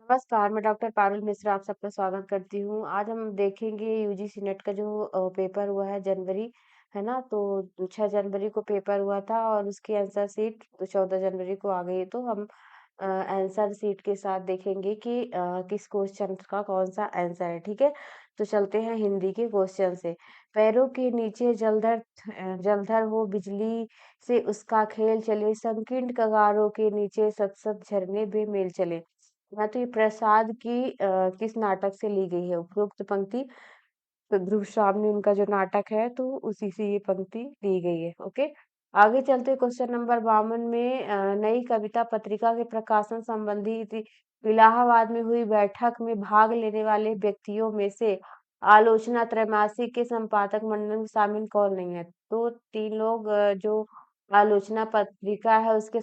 नमस्कार, मैं डॉक्टर पारुल मिश्रा आप सबका स्वागत करती हूँ। आज हम देखेंगे यूजीसी नेट का जो पेपर हुआ है जनवरी, है ना? तो 6 जनवरी को पेपर हुआ था और उसकी आंसर शीट तो 14 जनवरी को आ गई है। तो हम आंसर शीट के साथ देखेंगे कि किस क्वेश्चन का कौन-सा आंसर है, ठीक है? तो चलते हैं हिंदी के क्वेश्चन से। पैरों के नीचे जलधर हो बिजली से उसका खेल चले, संकीर्ण कगारों के नीचे सत-सत झरने बेमेल चले। हाँ, तो ये प्रसाद की किस नाटक से ली गई है? उपरोक्त पंक्ति तो ध्रुव श्रावणी उनका जो नाटक है तो उसी से ये पंक्ति ली गई है। ओके, आगे चलते क्वेश्चन नंबर 52 में नई कविता पत्रिका के प्रकाशन संबंधी इलाहाबाद में हुई बैठक में भाग लेने वाले व्यक्तियों में से आलोचना त्रैमासिक के संपादक मंडल में शामिल कौन नहीं है? तो तीन लोग जो आलोचना पत्रिका है उसके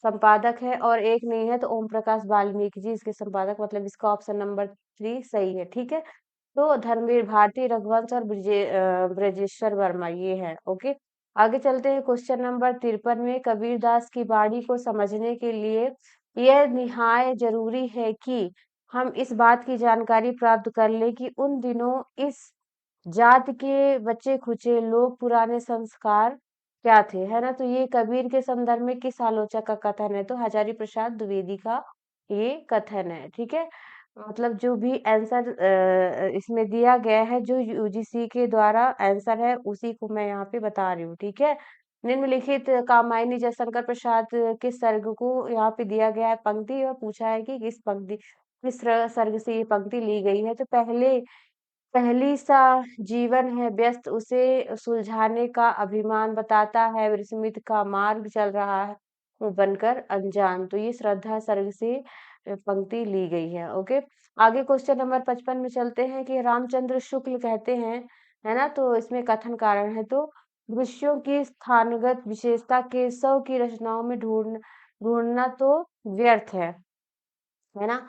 संपादक है और एक नहीं है तो ओम प्रकाश वाल्मीकि जी इसके संपादक, मतलब इसका ऑप्शन नंबर 3 सही है। ठीक है, तो धर्मवीर भारती, रघुवंश और ब्रजेश्वर वर्मा ये है। ओके, आगे चलते हैं क्वेश्चन नंबर 53 में कबीरदास की बाणी को समझने के लिए यह निहाय जरूरी है कि हम इस बात की जानकारी प्राप्त कर लें कि उन दिनों इस जात के बच्चे खुचे लोग पुराने संस्कार क्या थे, है ना? तो ये कबीर के संदर्भ में किस आलोचक का कथन है? तो हजारी प्रसाद द्विवेदी का ये कथन है। ठीक है, मतलब जो भी आंसर इसमें दिया गया है, जो यूजीसी के द्वारा आंसर है उसी को मैं यहाँ पे बता रही हूँ। ठीक है, निम्नलिखित कामायनी जयशंकर प्रसाद के सर्ग को यहाँ पे दिया गया है पंक्ति और पूछा है कि किस सर्ग से ये पंक्ति ली गई है। तो पहली सा जीवन है व्यस्त उसे सुलझाने का अभिमान बताता है विस्मित का मार्ग चल रहा है वो बनकर अनजान। तो ये श्रद्धा सर्ग से पंक्ति ली गई है। ओके, आगे क्वेश्चन नंबर 55 में चलते हैं कि रामचंद्र शुक्ल कहते हैं, है ना? तो इसमें कथन कारण है तो दृश्यों की स्थानगत विशेषता केशव की रचनाओं में ढूंढना तो व्यर्थ है ना?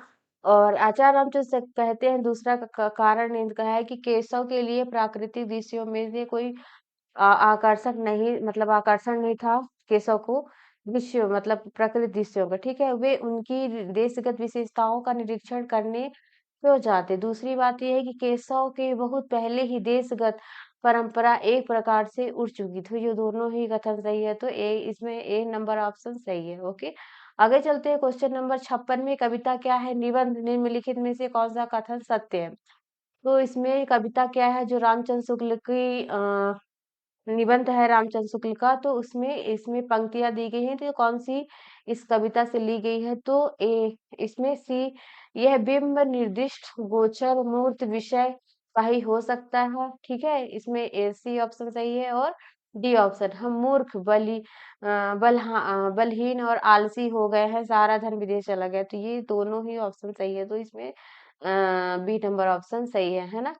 और आचार्य रामचंद्र कहते हैं दूसरा कारण इनका है कि केशव के लिए प्राकृतिक दृश्यों में से कोई आकर्षण नहीं था केशव को, दृश्य मतलब प्रकृति दृश्यों का। ठीक है, वे उनकी देशगत विशेषताओं का निरीक्षण करने क्यों जाते। दूसरी बात ये है कि केशव के बहुत पहले ही देशगत परंपरा एक प्रकार से उड़ चुकी थी। ये दोनों ही कथन सही है, तो ए इसमें ए नंबर ऑप्शन सही है। ओके, आगे चलते हैं क्वेश्चन नंबर 56 में कविता क्या है? निबंध निम्नलिखित में से कौन सा कथन सत्य है? तो इसमें कविता क्या है? जो रामचंद्र शुक्ल की निबंध है रामचंद्र शुक्ल का, तो उसमें इसमें पंक्तियां दी गई हैं, तो कौन सी इस कविता से ली गई है? तो ए इसमें सी यह बिंब निर्दिष्ट गोचर मूर्त विषय का ही हो सकता है। ठीक है, इसमें ए सी ऑप्शन सही है और डी ऑप्शन हम मूर्ख बलहीन और आलसी हो गए हैं, सारा धन विदेश चला गया। तो ये दोनों ही ऑप्शन सही है, तो इसमें बी नंबर ऑप्शन सही है ना?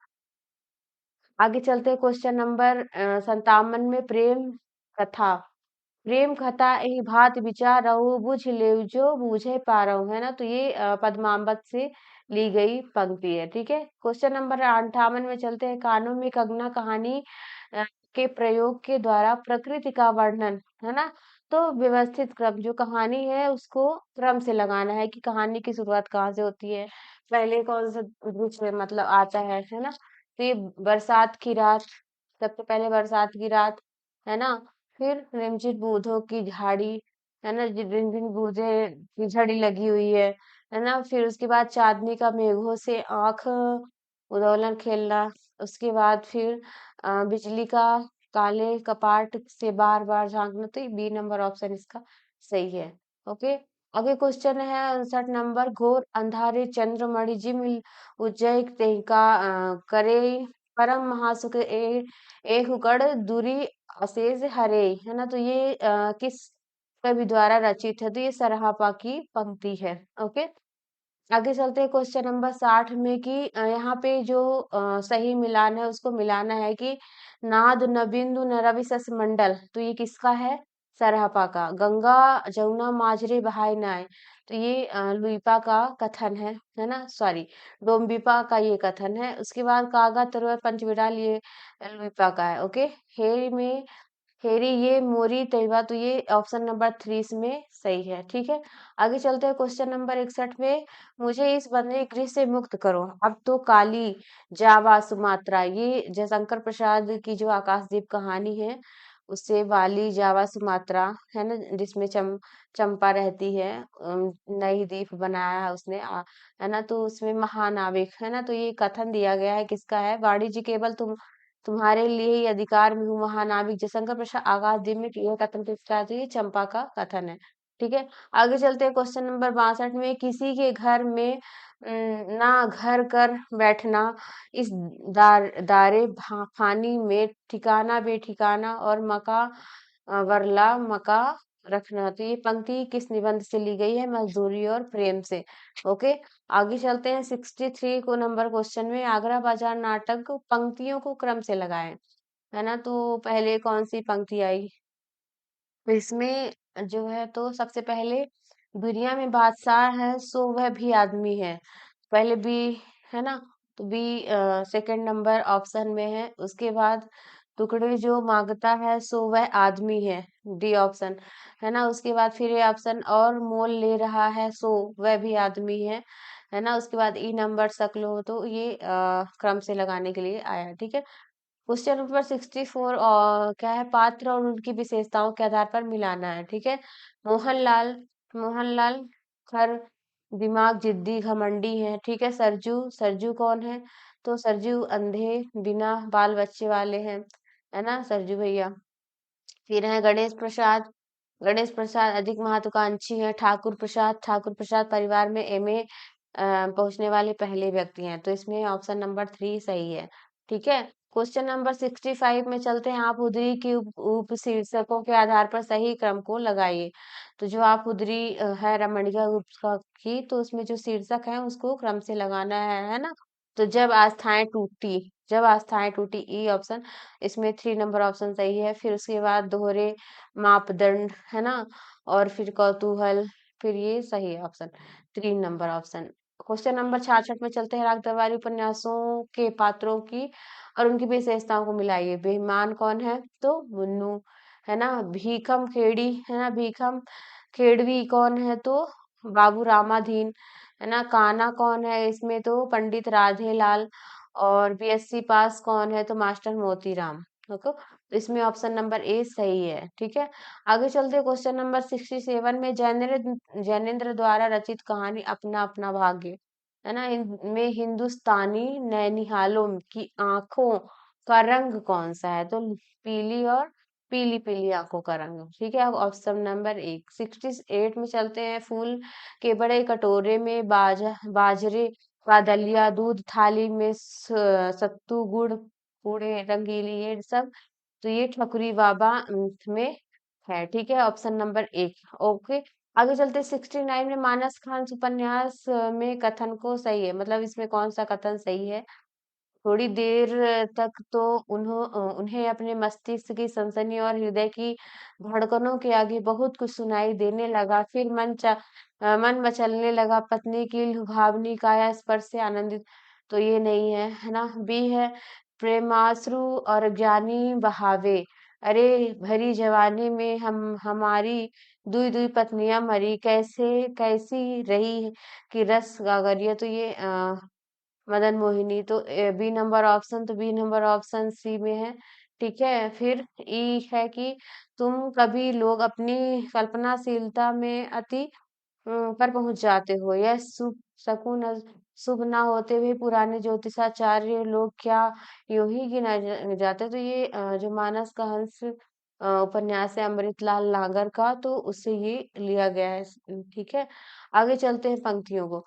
आगे चलते हैं क्वेश्चन नंबर 57 में प्रेम कथा एहि भांति विचारहु बुझ लेउ जो बूझे पारहु, है ना? तो ये पद्मावत से ली गई पंक्ति है। ठीक है, क्वेश्चन नंबर 58 में चलते हैं कानों में कंगना कहानी के प्रयोग के द्वारा प्रकृति का वर्णन, है ना? तो व्यवस्थित क्रम जो कहानी है उसको क्रम से लगाना है कि कहानी की शुरुआत कहाँ से होती है, पहले कौन सा दृश्य मतलब आता है ना? तो ये बरसात की रात, सबसे पहले बरसात की रात, है ना? फिर रिमझिम बूंदों की झाड़ी, है ना? रिमझिम बूंदे की झड़ी लगी हुई है ना? फिर उसके बाद चांदनी का मेघों से आंख उधौलन खेलना, उसके बाद फिर बिजली का काले कपाट से बार बार झांकना। तो ये बी नंबर ऑप्शन इसका सही है। ओके, आगे क्वेश्चन है 59 नंबर घोर अंधारे चंद्रमणि जिम उज्जै तेहिका करे परम महासुख एक गढ़ दूरी अशेष हरे, है ना? तो ये किस कवि द्वारा रचित है? तो ये सरहापा की पंक्ति है। ओके, आगे चलते हैं क्वेश्चन नंबर 60 में कि यहाँ पे जो सही मिलान है उसको मिलाना है कि नाद न बिंदु न रवि सस मंडल, तो ये किसका है? सरहपा का। गंगा जमुना माझरे बहाय नाय, तो ये लुइपा का कथन है ना? सॉरी, डोम्बिपा का ये कथन है। उसके बाद कागा तरुआ पंचविडाल ये लुइपा का है। ओके, हे में हेरी ये मोरी तैयबा, तो ये ऑप्शन नंबर 3 इसमें सही है। ठीक है, आगे चलते हैं क्वेश्चन नंबर 61 में। मुझे इस बंधे गृह से मुक्त करो। अब तो काली, जावा, सुमात्रा, ये जयशंकर प्रसाद की जो आकाशदीप कहानी है, उससे वाली, जावा, सुमात्रा, है ना, जिसमें चंपा रहती है, नई द्वीप बनाया है उसने, है ना, तो उसमें महानाविक, है ना, तो ये कथन दिया गया है, किसका है? वाणिज्य केवल तुम्हारे लिए ही अधिकार में हूँ, महानाविक जयशंकर प्रसाद आकाशदीप में यह कथन किसका है? तो ये चंपा का कथन है। ठीक है, आगे चलते हैं क्वेश्चन नंबर 62 में। किसी के घर में ना घर कर बैठना, इस दारे फानी में ठिकाना बेठिकाना और मका वरला मका रखना, तो ये पंक्ति किस निबंध से ली गई है? मजदूरी और प्रेम से। ओके, आगे चलते हैं 63 को नंबर क्वेश्चन में। आगरा बाजार नाटक पंक्तियों को क्रम से लगाएं, है ना, तो पहले कौन सी पंक्ति आई? तो इसमें जो है, तो सबसे पहले, दुनिया में बादशाह है सो वह भी आदमी है, पहले बी, है ना, तो बी सेकंड नंबर ऑप्शन में है। उसके बाद, टुकड़े जो मांगता है सो वह आदमी है, डी ऑप्शन, है ना। उसके बाद फिर ये ऑप्शन, और मोल ले रहा है सो वह भी आदमी है ना। उसके बाद ई नंबर सकलो, तो ये क्रम से लगाने के लिए आया। ठीक है, क्वेश्चन नंबर 64 और क्या है? पात्र और उनकी विशेषताओं के आधार पर मिलाना है। ठीक है, मोहनलाल, मोहनलाल खर दिमाग जिद्दी घमंडी है। ठीक है, सरजू, सरजू कौन है? तो सरजू अंधे बिना बाल बच्चे वाले हैं, है ना, सरजू भैया। फिर है गणेश प्रसाद, गणेश प्रसाद अधिक महत्वाकांक्षी है। ठाकुर प्रसाद, ठाकुर प्रसाद परिवार में एमए पहुंचने वाले पहले व्यक्ति हैं, तो इसमें ऑप्शन नंबर 3 सही है। ठीक है, क्वेश्चन नंबर 65 में चलते हैं। आप उदरी के उप शीर्षकों के आधार पर सही क्रम को लगाइए। तो जो आप उदरी है रमणीय गुप्ता की, तो उसमें जो शीर्षक है उसको क्रम से लगाना है ना। तो जब आस्थाएं टूटी, जब आस्थाएं टूटी, ई ऑप्शन, इसमें 3 नंबर ऑप्शन सही है। फिर उसके बाद दोहरे मापदंड, है ना, और फिर कौतूहल, फिर ये सही option, 3 number option. Question number 66 में चलते हैं। राग दरबारी उपन्यासों के पात्रों की और उनकी विशेषताओं को मिलाइए। बेईमान कौन है? तो मुन्नू, है ना। भीखम खेड़ी, है ना, भीखम खेड़वी कौन है? तो बाबू रामाधीन, है ना। कान्हा कौन है इसमें? तो पंडित राधे लाल। और बीएससी पास कौन है? तो मास्टर मोतीराम। देखो, तो इसमें ऑप्शन नंबर ए सही है। ठीक है, आगे चलते हैं क्वेश्चन नंबर 67 में। जैनेन्द्र जैनेन्द्र द्वारा रचित कहानी अपना अपना भाग्य, है ना, इनमें हिंदुस्तानी नैनिहालों की आंखों का रंग कौन सा है? तो पीली, और पीली पीली आंखों का रंग। ठीक है, अब ऑप्शन नंबर 1। 68 में चलते हैं। फूल के बड़े कटोरे में बाजरे का दलिया, दूध थाली में सत्तू गुड़ पूरे रंगीली, ये सब, तो ये ठकुरी बाबा में है। ठीक है, ऑप्शन नंबर 1। ओके, आगे चलते 69 में। मानस खान उपन्यास में कथन को सही है, मतलब इसमें कौन सा कथन सही है? थोड़ी देर तक तो उन्हें अपने मस्तिष्क की सनसनी और हृदय की धड़कनों के आगे बहुत कुछ सुनाई देने लगा। फिर मन मचलने लगा। पत्नी की लुभावनी काया स्पर्श से आनंदित, तो ये नहीं है, है ना। बी है, प्रेमाश्रु और ज्ञानी बहावे, अरे भरी जवानी में हमारी दुई दुई पत्नियां मरी, कैसे कैसी रही कि रस गागरिया, तो ये मदन मोहिनी, तो बी नंबर ऑप्शन, तो बी नंबर ऑप्शन सी में है। ठीक है, फिर ई है कि तुम कभी लोग अपनी कल्पनाशीलता में अति पर पहुंच जाते हो। यह शुभ ना होते हुए पुराने ज्योतिषाचार्य लोग क्या यूं ही गिना जाते? तो ये जो मानस का हंस उपन्यास है अमृतलाल नागर का, तो उससे ये लिया गया है। ठीक है, आगे चलते हैं पंक्तियों को।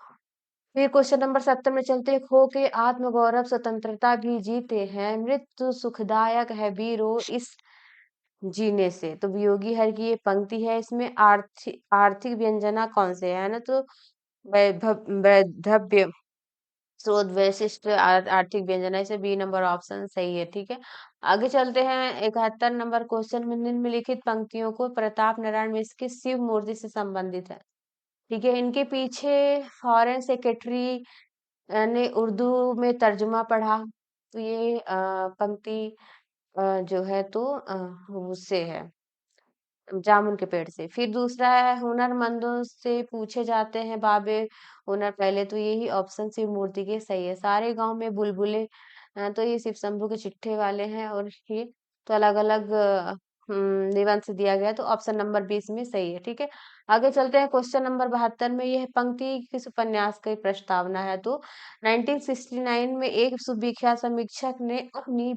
फिर क्वेश्चन नंबर 70 में चलते हैं। खो के आत्मगौरव स्वतंत्रता भी जीते हैं, मृत्यु सुखदायक है वीरो इस जीने से, तो वियोगी हर की ये पंक्ति है। इसमें आर्थिक आर्थिक व्यंजना कौन से है ना? तो वैधव्य स्रोत वैशिष्ट आर्थिक व्यंजना, इसे बी नंबर ऑप्शन सही है। ठीक है, आगे चलते हैं 71 नंबर क्वेश्चन में। निम्नलिखित पंक्तियों को प्रताप नारायण मिश्र की शिव मूर्ति से संबंधित है। ठीक है, इनके पीछे फॉरेन सेक्रेटरी ने उर्दू में तर्जुमा पढ़ा, तो ये पंक्ति जो है तो उससे है, जामुन के पेड़ से। फिर दूसरा है हुनरमंदों से पूछे जाते हैं बाबे हुनर, पहले तो यही ऑप्शन शिव मूर्ति के सही है। सारे गांव में बुलबुलें, तो ये शिव शंभू के चिट्ठे वाले हैं, और ये तो अलग अलग निबंध से दिया गया है, तो ऑप्शन नंबर 20 में सही है। ठीक है, आगे चलते हैं। क्वेश्चन नंबर 72 में यह पंक्ति किस उपन्यास की प्रस्तावना है? तो 1969 में एक सुविख्यात समीक्षक ने अपनी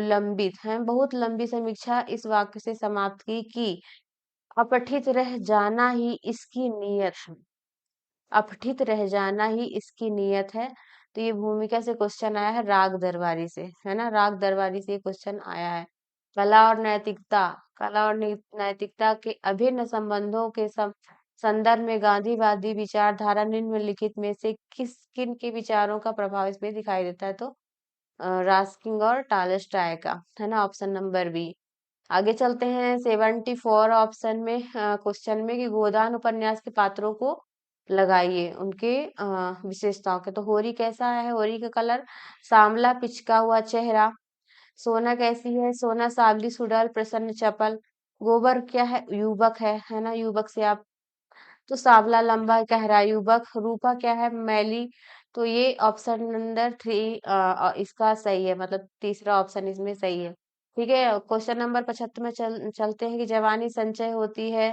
लंबित है बहुत लंबी समीक्षा इस वाक्य से समाप्त की कि अपठित रह जाना ही इसकी नीयत है। अपठित रह जाना ही इसकी नीयत है। तो ये भूमिका से क्वेश्चन आया है, राग दरबारी से, है ना, राग दरबारी से क्वेश्चन आया है। कला और नैतिकता, कला और नैतिकता के अभिन्न संबंधों के संदर्भ में गांधीवादी विचारधारा निम्नलिखित में से किन के विचारों का प्रभाव इसमें दिखाई देता है? तो रास्किंग और टालस्टॉय का, है ना, ऑप्शन नंबर बी। आगे चलते हैं 74 ऑप्शन में, क्वेश्चन में कि गोदान उपन्यास के पात्रों को लगाइए उनके विशेषताओं के। तो होरी कैसा है? होरी का कलर सांवला, पिचका हुआ चेहरा। सोना कैसी है? सोना सावली, सुडौल, प्रसन्न, चपल। गोबर क्या है? युवक है ना, युवक से आप, तो सांवला, लंबा, गहरा युवक। रूपा क्या है? मैली। तो ये ऑप्शन नंबर 3 इसका सही है, मतलब तीसरा ऑप्शन इसमें सही है। ठीक है, क्वेश्चन नंबर 75 में चलते हैं कि जवानी संचय होती है,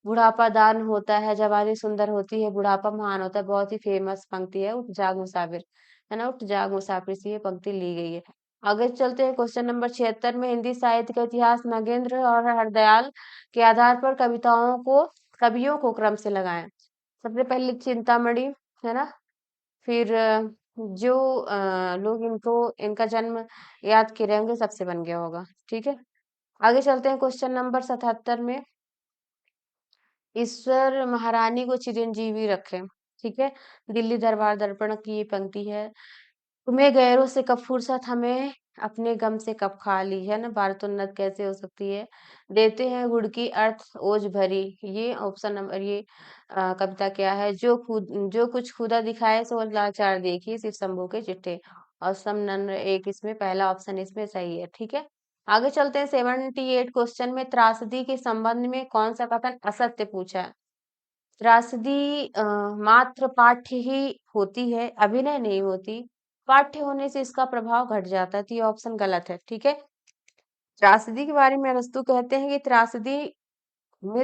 बुढ़ापा दान होता है, जवानी सुंदर होती है, बुढ़ापा महान होता है। बहुत ही फेमस पंक्ति है, उठ जाग मुसाफिर, है ना, उठ जाग मुसाफिर से ये पंक्ति ली गई है। आगे चलते हैं क्वेश्चन नंबर 76 में, हिंदी साहित्य का इतिहास नगेंद्र और हरदयाल के आधार पर कवियों को क्रम से लगाएं। सबसे पहले चिंतामणि, है ना, फिर जो लोग इनका जन्म याद किए होंगे सबसे बन गया होगा। ठीक है, आगे चलते हैं क्वेश्चन नंबर 77 में, ईश्वर महारानी को चिरंजीवी रखे। ठीक है, दिल्ली दरबार दर्पण की ये पंक्ति है। तुम्हें गैरों से कब फुर्सत, हमें अपने गम से कब खाली, है ना, भारतोन्नत कैसे हो सकती है? देते हैं गुड़ की अर्थ ओज भरी। ये ऑप्शन नंबर ये कविता क्या है? जो कुछ खुदा दिखाए सो लाचार देखिए, शिव शंभू के चिट्ठे। ऑप्शन नंबर एक इसमें पहला ऑप्शन इसमें सही है। ठीक है, आगे चलते हैं 78 क्वेश्चन में, त्रासदी के संबंध में कौन सा कथन असत्य पूछा है? त्रासदी मात्र पाठ्य ही होती है, अभिनय नहीं होती। पाठ्य होने से इसका प्रभाव घट जाता है, तो ये ऑप्शन गलत है। ठीक है, त्रासदी के बारे में अरस्तू कहते हैं कि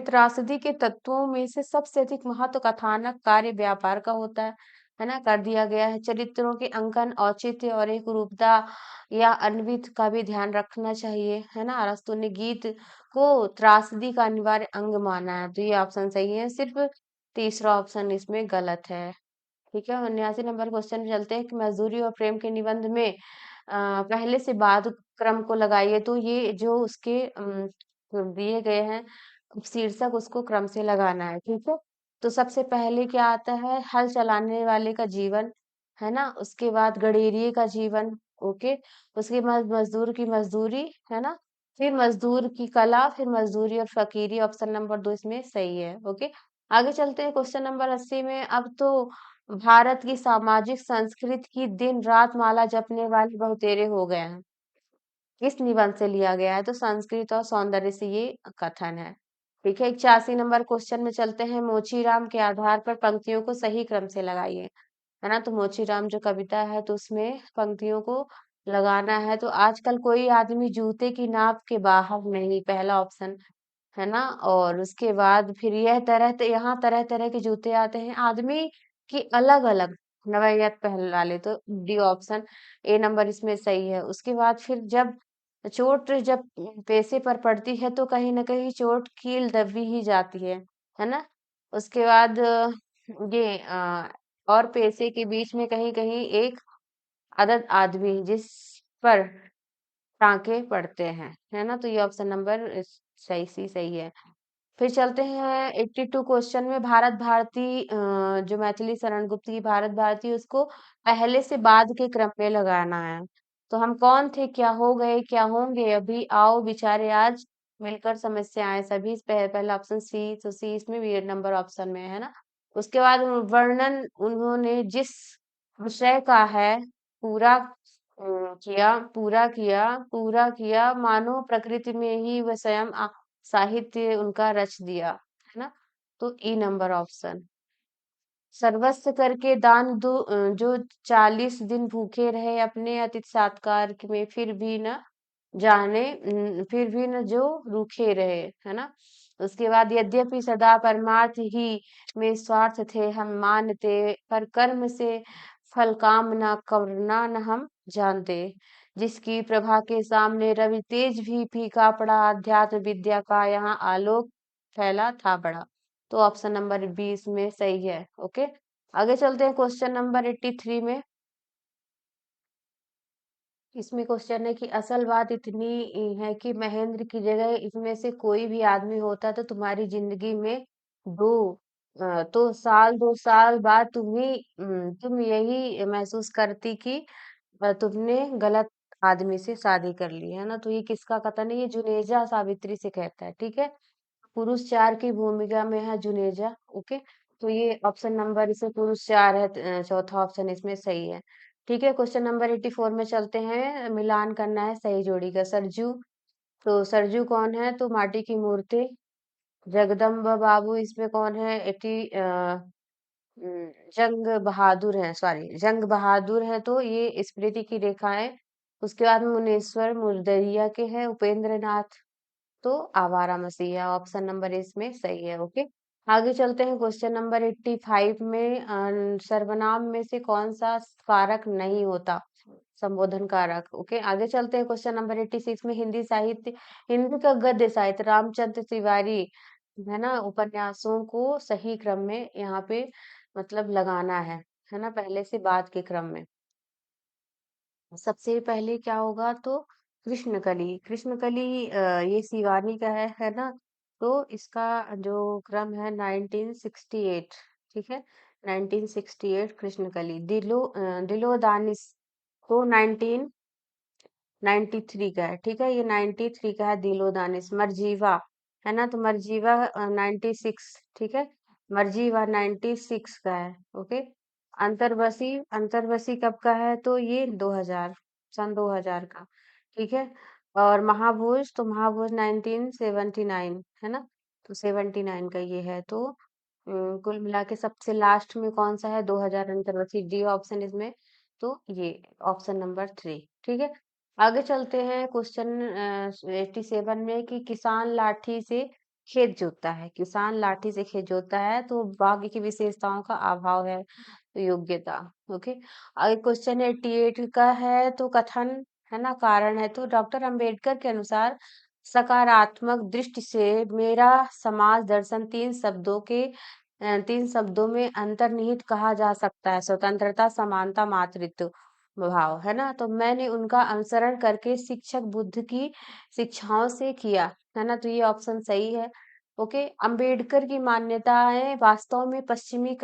त्रासदी के तत्वों में से सबसे अधिक महत्व कथानक कार्य व्यापार का होता है ना, कर दिया गया है। चरित्रों के अंकन, औचित्य और एक रूपता या अन्वित का भी ध्यान रखना चाहिए, है ना। अरस्तू ने गीत को त्रासदी का अनिवार्य अंग माना है, तो ये ऑप्शन सही है। सिर्फ तीसरा ऑप्शन इसमें गलत है। ठीक है, 79 नंबर क्वेश्चन पे चलते हैं कि मजदूरी और प्रेम के निबंध में पहले से बाद क्रम को लगाइए। तो ये जो उसके दिए गए हैं शीर्षक, उसको क्रम से लगाना है। ठीक है, तो सबसे पहले क्या आता है? हल चलाने वाले का जीवन, है ना, उसके बाद गडेरिये का जीवन, ओके, उसके बाद मजदूर की मजदूरी, है ना, फिर मजदूर की कला, फिर मजदूरी और फकीरी। ऑप्शन नंबर 2 इसमें सही है। ओके, आगे चलते हैं क्वेश्चन नंबर 80 में। अब तो भारत की सामाजिक संस्कृति की दिन रात माला जपने वाले बहुतेरे हो गए हैं, किस निबंध से लिया गया है? तो संस्कृत और सौंदर्य से ये कथन है। ठीक है, 81 नंबर क्वेश्चन में चलते हैं, मोचीराम के आधार पर पंक्तियों को सही क्रम से लगाइए, है ना। तो मोचीराम जो कविता है, तो उसमें पंक्तियों को लगाना है। तो आजकल कोई आदमी जूते की नाप के बाहर नहीं, पहला ऑप्शन, है ना। और उसके बाद फिर यहाँ तरह तरह के जूते आते हैं, आदमी की अलग अलग नवायत पहला ले, तो डी ऑप्शन ए नंबर इसमें सही है। उसके बाद फिर जब पैसे पर पड़ती है, तो कहीं ना कहीं चोट कील दबी ही जाती है ना। उसके बाद और पैसे के बीच में कहीं कहीं एक अदद आदमी जिस पर टांके पड़ते हैं, है ना। तो ये ऑप्शन नंबर सही है। फिर चलते हैं 82 क्वेश्चन में, भारत भारती जो मैथिली शरण गुप्त की भारत भारती, उसको पहले से बाद के क्रम में लगाना है। तो हम कौन थे, क्या हो गए, क्या होंगे अभी, आओ विचारे आज, मिलकर समस्याएं सभी। पहला ऑप्शन सी, तो सी इसमें भी नंबर ऑप्शन में है ना। उसके बाद वर्णन उन्होंने जिस विषय का है पूरा पूरा किया, मानो प्रकृति में ही वह स्वयं साहित्य उनका रच दिया, है ना? तो ई नंबर ऑप्शन। सर्वस्व करके दान दो, जो 40 दिन भूखे रहे अपने अतिथि सत्कार में, फिर भी न जो रूखे रहे, है ना? उसके बाद यद्यपि सदा परमार्थ ही में स्वार्थ थे हम मानते, पर कर्म से फल कामना करना न हम जानते, जिसकी प्रभा के सामने रवि तेज भी फीका पड़ा, अध्यात्म विद्या का यहाँ आलोक फैला था बड़ा। तो ऑप्शन नंबर 20 में सही है। ओके, आगे चलते हैं क्वेश्चन नंबर 83 में। इसमें क्वेश्चन है कि असल बात इतनी है कि महेंद्र की जगह इसमें से कोई भी आदमी होता तो तुम्हारी जिंदगी में दो 2 साल बाद तुम यही महसूस करती कि तुमने गलत आदमी से शादी कर ली, है ना? तो ये किसका कथन है? ये जुनेजा सावित्री से कहता है, ठीक है? पुरुष 4 की भूमिका में है जुनेजा। ओके, तो ये ऑप्शन नंबर इसमें पुरुष 4 है, चौथा ऑप्शन इसमें सही है। ठीक है, क्वेश्चन नंबर 84 में चलते हैं। मिलान करना है सही जोड़ी का। सरजू, तो सरजू कौन है? तो माटी की मूर्ति। जगदम्बा बाबू इसमें कौन है? जंग बहादुर है, सॉरी जंग बहादुर है, तो ये स्मृति की रेखा है। उसके बाद मुनेश्वर मुर्दरिया के हैं उपेंद्र नाथ, तो आवारा मसीहा ऑप्शन नंबर इसमें सही है। ओके, आगे चलते हैं क्वेश्चन नंबर 85 में। सर्वनाम में से कौन सा कारक नहीं होता? संबोधन कारक। ओके, आगे चलते हैं क्वेश्चन नंबर 86 में। हिंदी का गद्य साहित्य रामचंद्र तिवारी, है ना, उपन्यासों को सही क्रम में यहाँ पे मतलब लगाना है ना, पहले से बाद के क्रम में। सबसे पहले क्या होगा? तो कृष्णकली। कृष्णकली ये शिवानी का है ना? तो इसका जो क्रम है 1968, ठीक है? 1968 कृष्णकली। दिलो दानिश तो 1993 का है, ठीक है? ये 93 का है दिलो दानिश। मरजीवा, है ना? तो मरजीवा 96, ठीक है? मरजीवा 96 का है। ओके, अंतर्बसी, अंतर्बसी कब का है? तो ये 2000, सन 2000 का, ठीक है? और महाभोज, तो महाभोज 1979, है ना? तो 79 का ये है। तो कुल मिला के सबसे लास्ट में कौन सा है? 2000 अंतर्बसी, डी ऑप्शन इसमें। तो ये ऑप्शन नंबर 3, ठीक है? आगे चलते हैं क्वेश्चन 87 में कि किसान लाठी से खेत जोतता है। किसान लाठी से खेत जोतता है, तो भाग्य की विशेषताओं का अभाव है, तो योग्यता। ओके, आगे क्वेश्चन 88 का है, तो कथन, है ना, कारण है। तो डॉक्टर अंबेडकर के अनुसार सकारात्मक दृष्टि से मेरा समाज दर्शन तीन शब्दों में अंतर्निहित कहा जा सकता है: स्वतंत्रता, समानता, मातृत्व भाव, है ना? तो मैंने उनका अनुसरण करके शिक्षक बुद्ध की शिक्षाओं से किया, है ना? तो ये ऑप्शन सही है। ओके, अंबेडकर की मान्यताएं वास्तव में पश्चिमी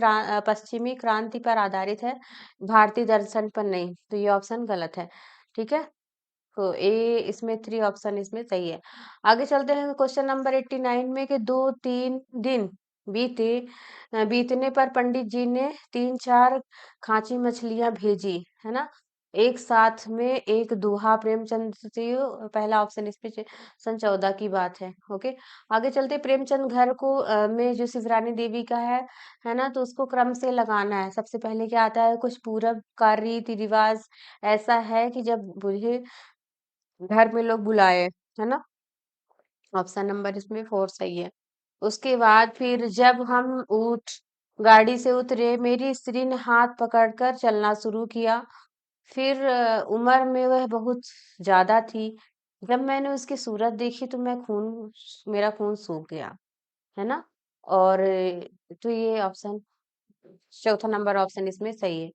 क्रांति पर आधारित है, भारतीय दर्शन पर नहीं, तो ये ऑप्शन गलत है, ठीक है? तो ए इसमें 3 ऑप्शन इसमें सही है। आगे चलते हैं क्वेश्चन नंबर 89 में कि 2-3 दिन बीते बीतने पर पंडित जी ने 3-4 खांची मछलियां भेजी, है ना? एक साथ में एक दोहा। प्रेमचंद से पहला ऑप्शन इसमें सन 14 की बात है। ओके, आगे चलते प्रेमचंद घर को में जो शिवरानी देवी का है ना? तो उसको क्रम से लगाना है। सबसे पहले क्या आता है? कुछ पूरब का रीति रिवाज ऐसा है कि जब बूढ़े घर में लोग बुलाए, है ना? ऑप्शन नंबर इसमें 4 सही है। उसके बाद फिर जब हम उठ गाड़ी से उतरे, मेरी स्त्री ने हाथ पकड़कर चलना शुरू किया। फिर उम्र में वह बहुत ज्यादा थी। जब मैंने उसकी सूरत देखी तो मेरा खून सूख गया, है ना? और तो ये ऑप्शन, चौथा नंबर ऑप्शन इसमें सही है।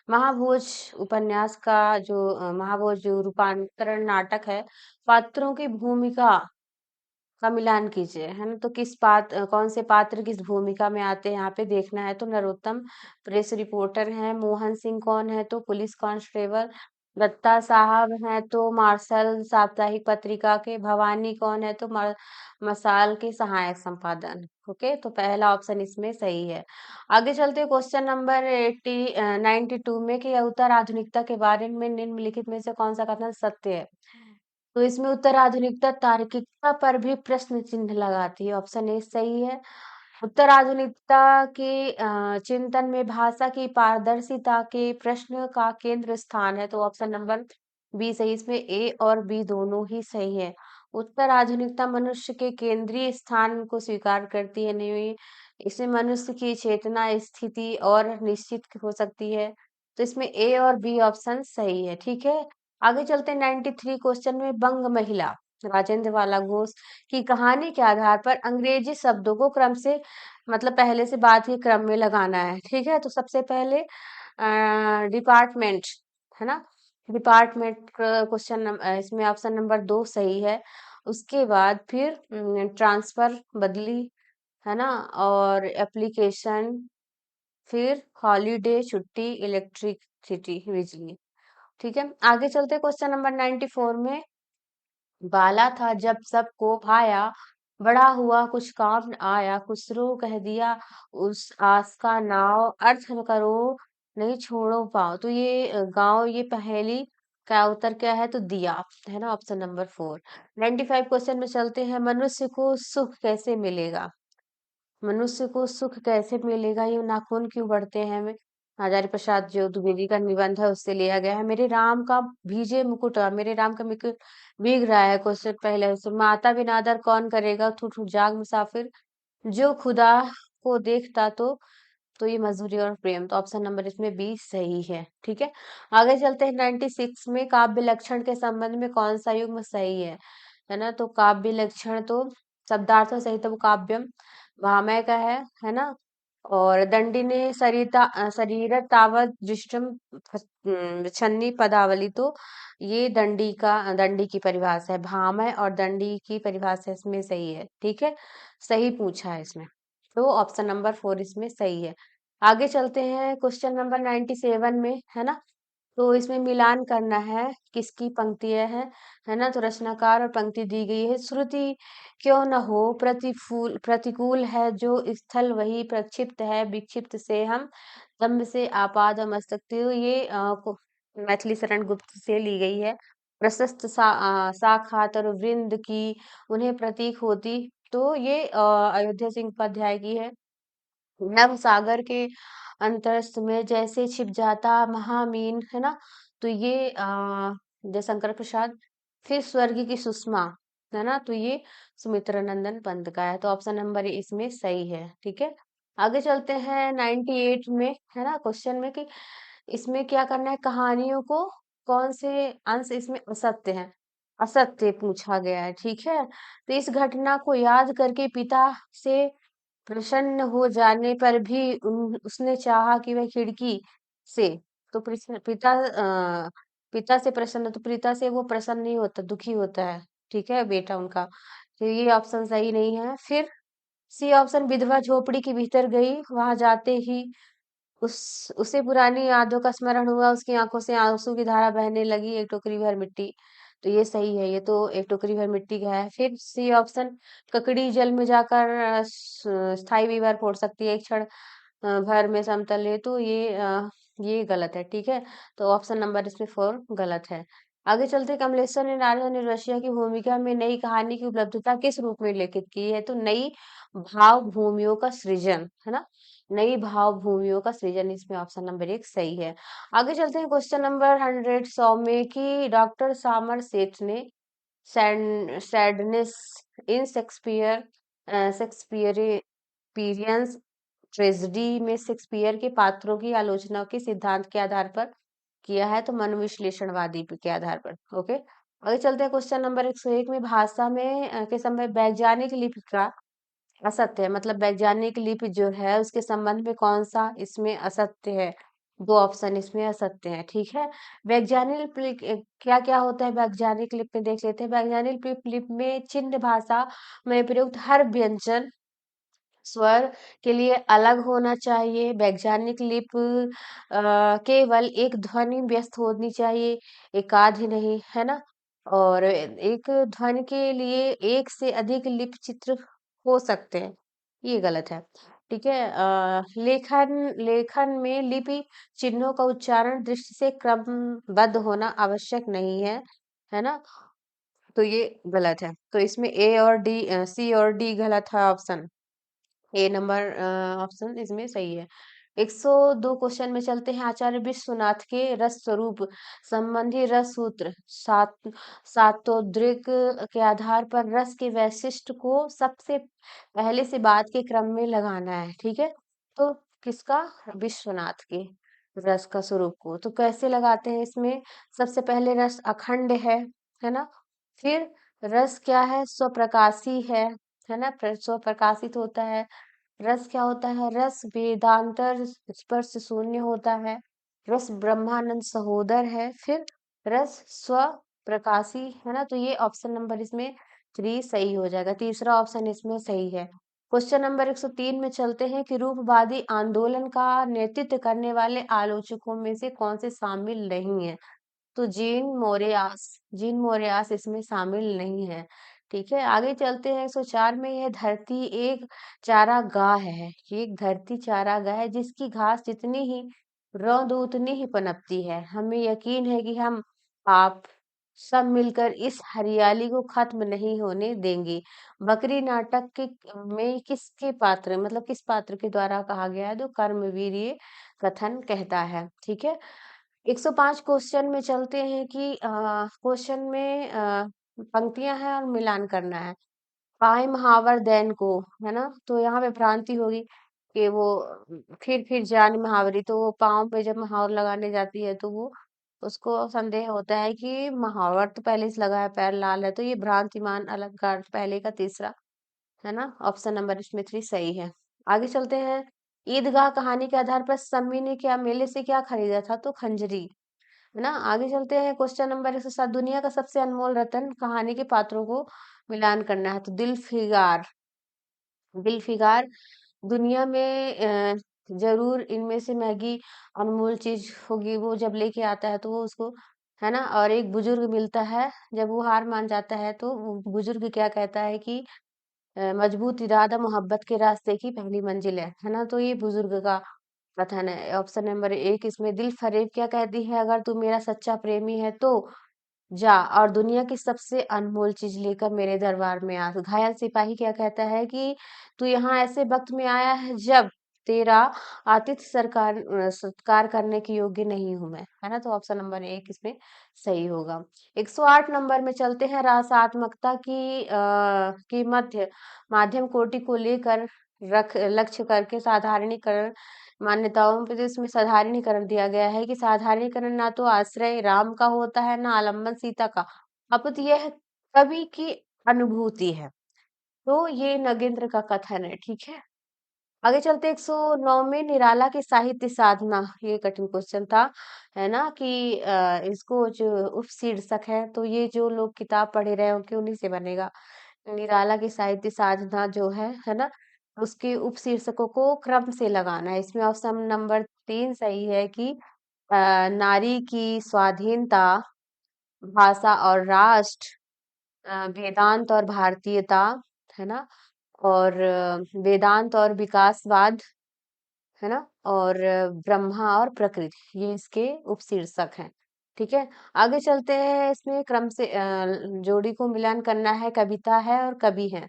महाभोज उपन्यास का महाभोज जो रूपांतरण नाटक है, पात्रों की भूमिका का मिलान कीजिए, है ना? तो कौन से पात्र किस भूमिका में आते हैं यहाँ पे देखना है। तो नरोत्तम प्रेस रिपोर्टर हैं। मोहन सिंह कौन है? तो पुलिस कांस्टेबल। दत्ता साहब हैं तो मार्शल साप्ताहिक पत्रिका के। भवानी कौन है? तो मसाल के सहायक संपादन। ओके, तो पहला ऑप्शन इसमें सही है। आगे चलते हैं क्वेश्चन नंबर 92 में कि उत्तर आधुनिकता के बारे में निम्नलिखित में से कौन सा कथन सत्य है? तो इसमें उत्तर आधुनिकता तार्किकता पर भी प्रश्न चिन्ह लगाती है। ऑप्शन ए सही है। उत्तर आधुनिकता के चिंतन में भाषा की पारदर्शिता के प्रश्न का केंद्र स्थान है, तो ऑप्शन नंबर बी सही। इसमें ए और बी दोनों ही सही है। उत्तर आधुनिकता मनुष्य के केंद्रीय स्थान को स्वीकार करती है, नहीं इसमें मनुष्य की चेतना स्थिति और निश्चित हो सकती है, तो इसमें ए और बी ऑप्शन सही है। ठीक है, आगे चलते हैं 93 क्वेश्चन में बंग महिला राजेंद्र वाला घोष की कहानी के आधार पर अंग्रेजी शब्दों को क्रम से मतलब पहले से बात ही क्रम में लगाना है। ठीक है, तो सबसे पहले डिपार्टमेंट है ना, डिपार्टमेंट क्वेश्चन इसमें ऑप्शन नंबर 2 सही है। उसके बाद फिर ट्रांसफर बदली है ना, और एप्लीकेशन, फिर हॉलीडे छुट्टी, इलेक्ट्रिसिटी बिजली। ठीक है, आगे चलते क्वेश्चन नंबर 94 में बाला था जब सबको भाया, बड़ा हुआ कुछ काम न आया, खुसरो कह दिया उस आस का नाव, अर्थ न करो नहीं छोड़ो पाओ। तो ये गांव, ये पहेली का उत्तर क्या है? तो दिया है ना, ऑप्शन नंबर 4। 95 क्वेश्चन में चलते हैं, मनुष्य को सुख कैसे मिलेगा? मनुष्य को सुख कैसे मिलेगा, ये नाखून क्यों बढ़ते हैं हमें? आचार्य प्रसाद जो द्विवेदी का निबंध है उससे लिया गया है। मेरे राम का भीजे मुकुट, मेरे राम का मुकुट भीग रहा है, क्वेश्चन पहले से। माता बिन आदर कौन करेगा, ठूठ ठूठ जाग मुसाफिर, जो खुदा को देखता तो ये मजदूरी और प्रेम, तो ऑप्शन नंबर इसमें बी सही है। ठीक है, आगे चलते हैं 96 में काव्य लक्षण के संबंध में कौन सा युग्म सही है ना, तो काव्य लक्षण तो शब्दार्थ सहित वो काव्यम भामह का है ना, और दंडी ने शरीर तावत दृष्टम छन्नी पदावली, तो ये दंडी की परिभाषा है। भामह और दंडी की परिभाषा इसमें सही है। ठीक है, सही पूछा है इसमें, तो ऑप्शन नंबर 4 इसमें सही है। आगे चलते हैं क्वेश्चन नंबर 97 में है ना, तो इसमें मिलान करना है, किसकी पंक्तियां है ना, तो रचनाकार और पंक्ति दी गई है। श्रुति क्यों न हो प्रतिफूल प्रतिकूल है जो स्थल, वही प्रक्षिप्त है विक्षिप्त से हम, दम्भ से आपाद और मस्तक, तो ये मैथिली शरण गुप्त से ली गई है। प्रशस्त साखात और वृंद की उन्हें प्रतीक होती, तो ये अयोध्या सिंह उपाध्याय की है। नभ सागर के अंतरस्थ में जैसे छिप जाता महामीन है ना, तो ये जयशंकर प्रसाद। फिर स्वर्ग की सुषमा है ना, तो ये सुमित्रा नंदन पंत का है, तो ऑप्शन नंबर इसमें सही है। ठीक है, आगे चलते हैं 98 में है ना क्वेश्चन में कि इसमें क्या करना है, कहानियों को कौन से अंश इसमें असत्य है, असत्य पूछा गया है। ठीक है, तो इस घटना को याद करके पिता से प्रसन्न हो जाने पर भी उसने चाहा कि वह खिड़की से, तो पिता से प्रसन्न, तो पिता से वो प्रसन्न नहीं होता, दुखी होता है। ठीक है, बेटा उनका, तो ये ऑप्शन सही नहीं है। फिर सी ऑप्शन, विधवा झोपड़ी के भीतर गई, वहां जाते ही उसे पुरानी यादों का स्मरण हुआ, उसकी आंखों से आंसू की धारा बहने लगी, एक टोकरी भर मिट्टी, तो ये सही है, ये तो एक टोकरी भर मिट्टी का है। फिर सी ऑप्शन, ककड़ी जल में जाकर स्थायी विवर फोड़ सकती है, एक क्षण भर में समतल है, तो ये गलत है। ठीक है, तो ऑप्शन नंबर इसमें 4 गलत है। आगे चलते, कमलेश्वर ने नारायण और रशिया की भूमिका में नई कहानी की उपलब्धता किस रूप में लिखित की है, तो नई भाव भूमियों का सृजन है ना, नई भाव भूमियों का सृजन, इसमें ऑप्शन नंबर 1 सही है। आगे चलते हैं क्वेश्चन नंबर 100 में कि डॉक्टर सामर सेठ ने सैडनेस इन शेक्सपियर शेक्सपियरियंस ट्रेजेडी में शेक्सपियर के पात्रों की आलोचना के सिद्धांत के आधार पर किया है, तो मनोविश्लेषणवादी के आधार पर। ओके, आगे चलते हैं क्वेश्चन नंबर 101 में भाषा में के समय वैज्ञानिक लिपि का असत्य है, मतलब वैज्ञानिक लिपि जो है उसके संबंध में कौन सा इसमें असत्य है, 2 ऑप्शन इसमें असत्य है। ठीक है, वैज्ञानिक क्या क्या होता है वैज्ञानिक लिपि में, देख लेते हैं। वैज्ञानिक लिपि में चिन्ह भाषा में प्रयुक्त हर व्यंजन स्वर के लिए अलग होना चाहिए। वैज्ञानिक लिप केवल एक ध्वनि व्यस्त होनी चाहिए, एकाध ही नहीं है ना, और एक ध्वनि के लिए एक से अधिक लिप चित्र हो सकते हैं। ये गलत है। ठीक है। लेखन लेखन में लिपि चिन्हों का उच्चारण दृष्टि से क्रमबद्ध होना आवश्यक नहीं है, है ना? तो ये गलत है। तो इसमें ए और डी, सी और डी गलत है ऑप्शन। ए नंबर ऑप्शन इसमें सही है। 102 क्वेश्चन में चलते हैं। आचार्य विश्वनाथ के रस स्वरूप संबंधी रस सूत्र सातोद्रिक के आधार पर रस के वैशिष्ट्य को सबसे पहले से बाद के क्रम में लगाना है। ठीक है। तो किसका? विश्वनाथ के रस का स्वरूप को। तो कैसे लगाते हैं इसमें? सबसे पहले रस अखंड है ना? फिर रस क्या है? स्वप्रकाशी है ना? स्वप्रकाशित होता है। रस क्या होता है? रस वेदांतर स्पर्श शून्य होता है। रस ब्रह्मानंद सहोदर है। फिर रस स्व प्रकाशी है ना? तो ये ऑप्शन नंबर इसमें 3 सही हो जाएगा। तीसरा ऑप्शन इसमें सही है। क्वेश्चन नंबर 103 में चलते हैं कि रूपवादी आंदोलन का नेतृत्व करने वाले आलोचकों में से कौन से शामिल नहीं है? तो जीन मोरियास इसमें शामिल नहीं है। ठीक है। आगे चलते हैं। 104 में, यह धरती एक चारागाह है। एक धरती चारागाह है जिसकी घास जितनी ही रौंद उतनी ही पनपती है। हमें यकीन है कि हम आप सब मिलकर इस हरियाली को खत्म नहीं होने देंगे। बकरी नाटक के में किसके पात्र, मतलब किस पात्र के द्वारा कहा गया है? तो कर्मवीर ये कथन कहता है। ठीक है। 105 क्वेश्चन में चलते हैं कि क्वेश्चन में पंक्तियां हैं और मिलान करना है। पाए महावर दैन को, है ना? तो यहाँ पे भ्रांति होगी कि वो फिर जान महावरी, तो वो पाँव पे जब महावर लगाने जाती है तो वो उसको संदेह होता है कि महावर तो पहले से लगा है, पैर लाल है। तो ये भ्रांतिमान अलंकार पहले का तीसरा, है ना? ऑप्शन नंबर इसमें 3 सही है। आगे चलते हैं। ईदगाह कहानी के आधार पर सम्मी ने क्या मेले से क्या खरीदा था? तो खंजरी, है ना? आगे चलते हैं। क्वेश्चन नंबर 107, दुनिया का सबसे अनमोल रत्न कहानी के पात्रों को मिलान करना है। तो दिल फिगार दुनिया में जरूर इनमें से मैगी अनमोल चीज होगी। वो जब लेके आता है तो वो उसको, है ना? और एक बुजुर्ग मिलता है, जब वो हार मान जाता है तो वो बुजुर्ग क्या कहता है कि मजबूत इरादा मोहब्बत के रास्ते की पहली मंजिल है ना? तो ये बुजुर्ग का कथन है। ऑप्शन नंबर एक इसमें। दिल फरेब क्या कहती है? अगर तू मेरा सच्चा प्रेमी है तो जा और दुनिया की सबसे अनमोल चीज लेकर मेरे दरबार में आ। घायल सिपाही क्या कहता है कि तू यहाँ ऐसे वक्त में आया है जब तेरा आतिथ्य सत्कार करने के योग्य नहीं हूं मैं, है ना? तो ऑप्शन नंबर एक इसमें सही होगा। 108 नंबर में चलते हैं। रसात्मकता की माध्यम कोटि को लेकर रख लक्ष्य करके साधारणीकरण मान्यताओं पे, तो इसमें साधारणीकरण दिया गया है कि साधारणीकरण ना तो आश्रय राम का होता है ना आलम्बन सीता का, अपितु यह कवि की अनुभूति है। तो ये नगेंद्र का कथन है। ठीक है। आगे चलते 109 में, निराला की साहित्य साधना, ये कठिन क्वेश्चन था, है ना? कि इसको जो उपशीर्षक है, तो ये जो लोग किताब पढ़े रहे होंगे उन्हीं से बनेगा। निराला की साहित्य साधना जो है ना? उसके उपशीर्षकों को क्रम से लगाना है। इसमें ऑप्शन नंबर 3 सही है कि नारी की स्वाधीनता, भाषा और राष्ट्र, वेदांत और भारतीयता, है ना? और वेदांत और विकासवाद, है ना? और ब्रह्मा और प्रकृति, ये इसके उपशीर्षक हैं। ठीक है। आगे चलते हैं। इसमें क्रम से जोड़ी को मिलान करना है। कविता है और कवि है।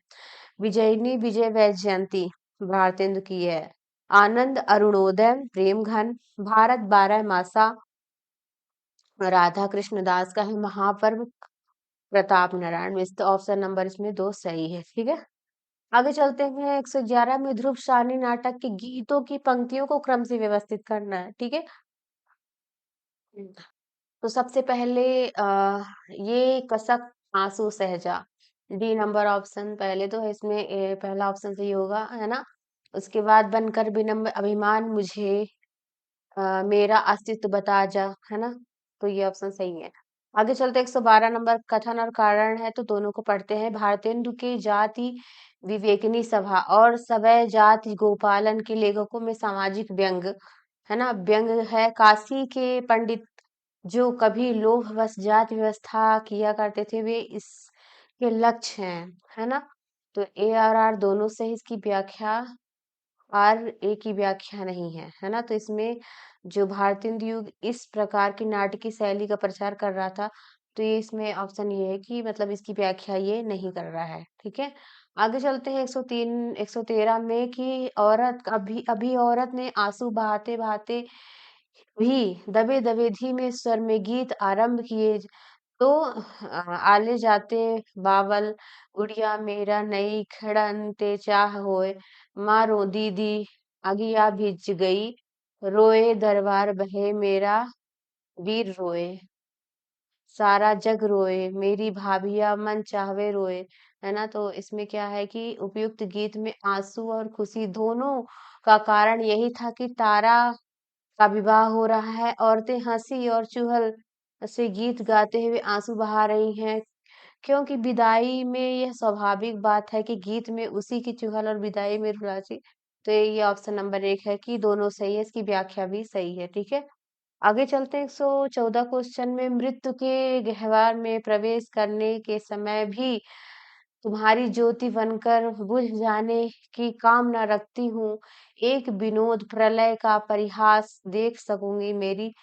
विजयिनी विजय वैजयंती भारतेंदु की है। आनंद अरुणोदय प्रेम घन, भारत 12 मासा राधा कृष्ण दास का है। महापर्व प्रताप नारायण मिश्र। ऑप्शन नंबर इसमें 2 सही है। ठीक है। आगे चलते हैं। 111 में, ध्रुव शानी नाटक के गीतों की पंक्तियों को क्रम से व्यवस्थित करना है। ठीक है। तो सबसे पहले ये कसक आंसू सहजा, डी नंबर ऑप्शन पहले तो है इसमें, पहला ऑप्शन सही होगा, है ना? उसके बाद बनकर विनम्र अभिमान मुझे, मेरा अस्तित्व बता जा, है ना? तो ये ऑप्शन सही है। आगे चलते 112 नंबर, कथन और कारण है, तो दोनों को पढ़ते हैं। भारतेंदु के जाति विवेकिनी सभा और सवै जाति गोपालन के लेखकों में सामाजिक व्यंग, है ना? व्यंग है। काशी के पंडित जो कभी लोभवश जाति व्यवस्था किया करते थे, वे इसके लक्ष्य हैं, है ना? तो ए और आर दोनों से ही इसकी व्याख्या आर ए की व्याख्या नहीं है ना? तो इसमें जो भारतेंदु युग इस प्रकार की नाटकीय शैली का प्रचार कर रहा था, तो ये इसमें ऑप्शन ये है कि मतलब इसकी व्याख्या ये नहीं कर रहा है, ठीक है? आगे चलते हैं 103 113 में कि औरत अभी अभी औरत ने आंसू बहाते-बहाते भी दबे-दबे धीमे स्वर में गीत आरंभ किए तो आले जाते बावल गुड़िया मेरा नई खड़न ते चाह होए मारो दीदी अगिया भिज गई रोए दरबार बहे मेरा वीर रोए सारा जग रोए मेरी भाभिया मन चाहवे रोए है ना तो इसमें क्या है कि उपयुक्त गीत में आंसू और खुशी दोनों का कारण यही था कि तारा का विवाह हो रहा है औरतें हंसी और चुहल से गीत गाते हुए आंसू बहा रही हैं क्योंकि विदाई में यह स्वाभाविक बात है कि गीत में उसी की चुहल और विदाई में रुलासी तो ये ऑप्शन नंबर 1 है कि दोनों सही है इसकी व्याख्या भी सही है ठीक है आगे चलते हैं 114 क्वेश्चन में मृत्यु के गहवार में प्रवेश करने के समय भी तुम्हारी ज्योति बनकर बुझ जाने की कामना रखती हूँ एक विनोद प्रलय का परिहास देख सकूंगी मेरी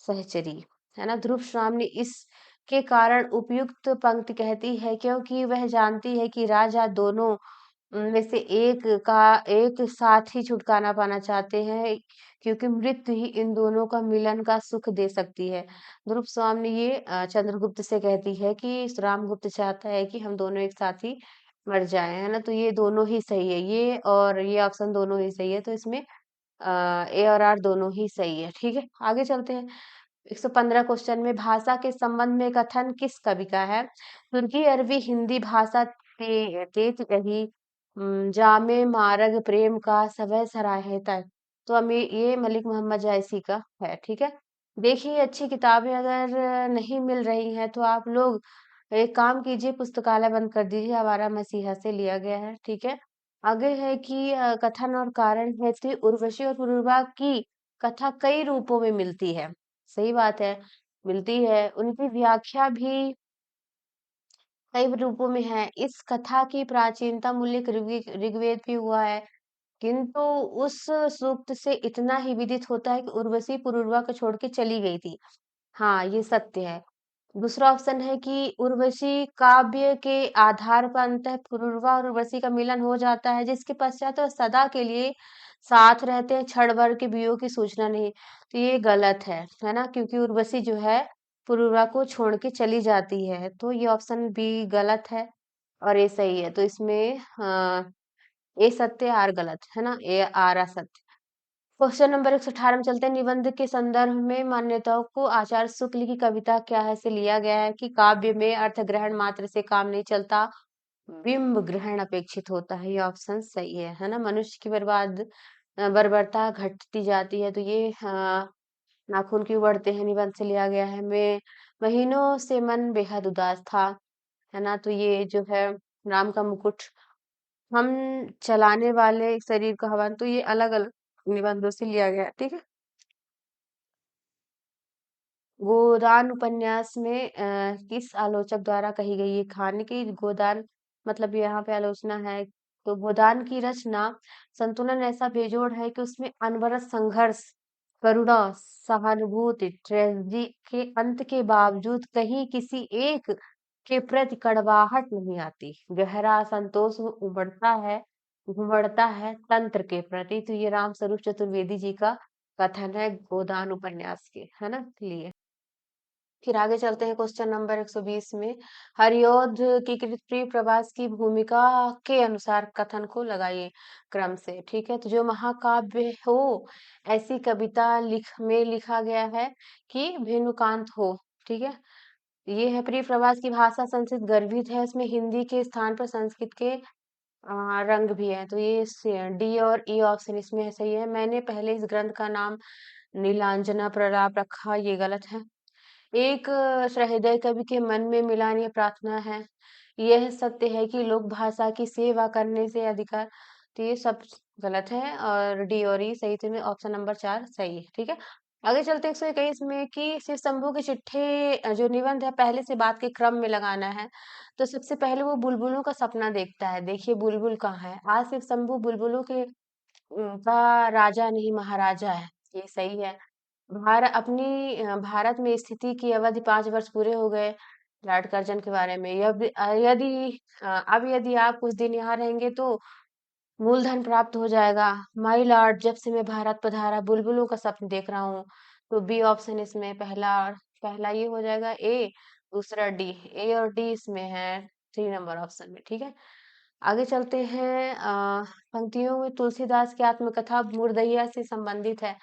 सहचरी है ना ध्रुव श्रावणी इसके कारण उपयुक्त पंक्ति कहती है क्योंकि वह जानती है कि राजा दोनों में से एक साथ ही छुटकारा पाना चाहते हैं क्योंकि मृत्यु ही इन दोनों का मिलन का सुख दे सकती है ध्रुव स्वामी ये चंद्रगुप्त से कहती है कि रामगुप्त चाहता है कि हम दोनों एक साथ ही मर जाएं है ना तो ये दोनों ही सही है ये और ये ऑप्शन दोनों ही सही है तो इसमें ए और आर दोनों ही सही है ठीक है आगे चलते हैं 115 क्वेश्चन में भाषा के संबंध में कथन किस कवि का है तुर्की अरबी हिंदी भाषा तेज रही जामे मारग प्रेम का सवै सराहे तक तो हमें ये मलिक मोहम्मद जायसी का है ठीक है देखिए अच्छी किताबें अगर नहीं मिल रही हैं तो आप लोग एक काम कीजिए पुस्तकालय बंद कर दीजिए आवारा मसीहा से लिया गया है ठीक है आगे है कि कथन और कारण है कि उर्वशी और पुरूरवा की कथा कई रूपों में मिलती है सही बात है मिलती है उनकी व्याख्या भी कई रूपों में है इस कथा की प्राचीनता मूल्य ऋग्वेद भी हुआ है किंतु उस सूक्त से इतना ही विदित होता है कि उर्वशी पुरुरवा को छोड़ के चली गई थी हाँ ये सत्य है दूसरा ऑप्शन है कि उर्वशी काव्य के आधार पर अंततः पुरुरवा और उर्वशी का मिलन हो जाता है जिसके पश्चात वह सदा के लिए साथ रहते हैं क्षण भर के वियोग की सूचना नहीं तो ये गलत है ना क्योंकि उर्वशी जो है पुरुरवा को छोड़ के चली जाती है तो ये ऑप्शन बी गलत है और ये सही है तो इसमें ए सत्य आर गलत है ना ए आर असत्य क्वेश्चन नंबर 118 में चलते हैं निबंध के संदर्भ में मान्यताओं को आचार्य शुक्ल की कविता क्या है से लिया गया है कि काव्य में अर्थ ग्रहण मात्र से काम नहीं चलता बिंब ग्रहण अपेक्षित होता है ये ऑप्शन सही है ना मनुष्य की बर्बरता घटती जाती है तो ये नाखून क्यों बढ़ते हैं निबंध से लिया गया है मैं महीनों से मन बेहद उदास था है ना तो ये जो है राम का मुकुट हम चलाने वाले शरीर का हवन तो ये अलग अलग निबंधों से लिया गया है ठीक है गोदान उपन्यास में किस आलोचक द्वारा कही गई ये कहानी की गोदान मतलब यहाँ पे आलोचना है तो गोदान की रचना संतुलन ऐसा बेजोड़ है कि उसमें अनवरत संघर्ष करुणा सहानुभूति ट्रेजेडी के अंत के बावजूद कहीं किसी एक के प्रति कड़वाहट नहीं आती गहरा असंतोष उमड़ता है तंत्र के प्रति तो ये राम स्वरूप चतुर्वेदी जी का कथन है गोदान उपन्यास के है ना लिए फिर आगे चलते हैं क्वेश्चन नंबर 120 में हरिऔध की कृतप्रिय प्रवास की भूमिका के अनुसार कथन को लगाइए क्रम से ठीक है तो जो महाकाव्य हो ऐसी कविता लिखा गया है कि भेनुकांत हो ठीक है ये है प्रिय प्रवास की भाषा संस्कृत गर्भित है इसमें हिंदी के स्थान पर संस्कृत के रंग भी है तो ये डी और ई ऑप्शन इसमें सही है मैंने पहले इस ग्रंथ का नाम नीलांजना प्रलाप रखा ये गलत है एक सहृदय कवि के मन में मिलानी प्रार्थना है यह सत्य है कि लोक भाषा की सेवा करने से अधिकार तो ये सब गलत है और डी और ई सही थे ऑप्शन नंबर 4 सही है ठीक है आगे चलते 121 में कि शिव शंभू के चिट्ठे जो निबंध है पहले से बात के क्रम में लगाना है। तो सबसे पहले वो बुलबुलों का सपना देखता है। देखिए बुलबुल कहाँ है? आज शिव शंभू बुलबुलों के का राजा नहीं महाराजा है। ये सही है। भारत में स्थिति की अवधि 5 वर्ष पूरे हो गए। लॉर्ड कर्जन के बारे में अब यदि आप कुछ दिन यहाँ रहेंगे तो मूलधन प्राप्त हो जाएगा। माई लॉर्ड, जब से मैं भारत पधारा बुलबुलों का स्वप्न देख रहा हूँ। तो बी ऑप्शन इसमें पहला ये हो जाएगा ए, दूसरा डी। ए और डी इसमें है 3 नंबर ऑप्शन में, ठीक है। आगे चलते हैं। पंक्तियों में तुलसीदास की आत्मकथा मुर्दइया से संबंधित है।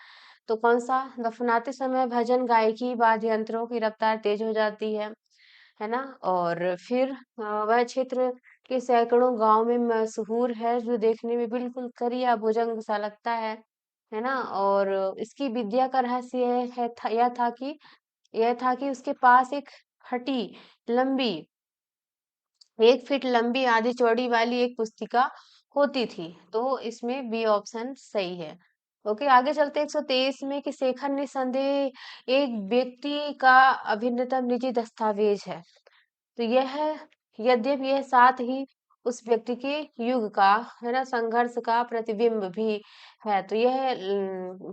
तो कौन सा? दफनाते समय भजन गायकी वाद्य यंत्रों की रफ्तार तेज हो जाती है ना? और फिर वह क्षेत्र के सैकड़ों गांव में मशहूर है, जो देखने में बिल्कुल करिया भुजंग सा लगता है ना? और इसकी विद्या का रहस्य यह था कि उसके पास एक फटी लंबी 1 फीट लंबी आधी चौड़ी वाली एक पुस्तिका होती थी। तो इसमें बी ऑप्शन सही है। ओके, आगे चलते हैं 123 में कि शेखर निस्संदेह एक व्यक्ति का अभिन्नतम निजी दस्तावेज है। तो यह यद्यपि यह साथ ही उस व्यक्ति के युग का है ना संघर्ष का प्रतिबिंब भी है। तो यह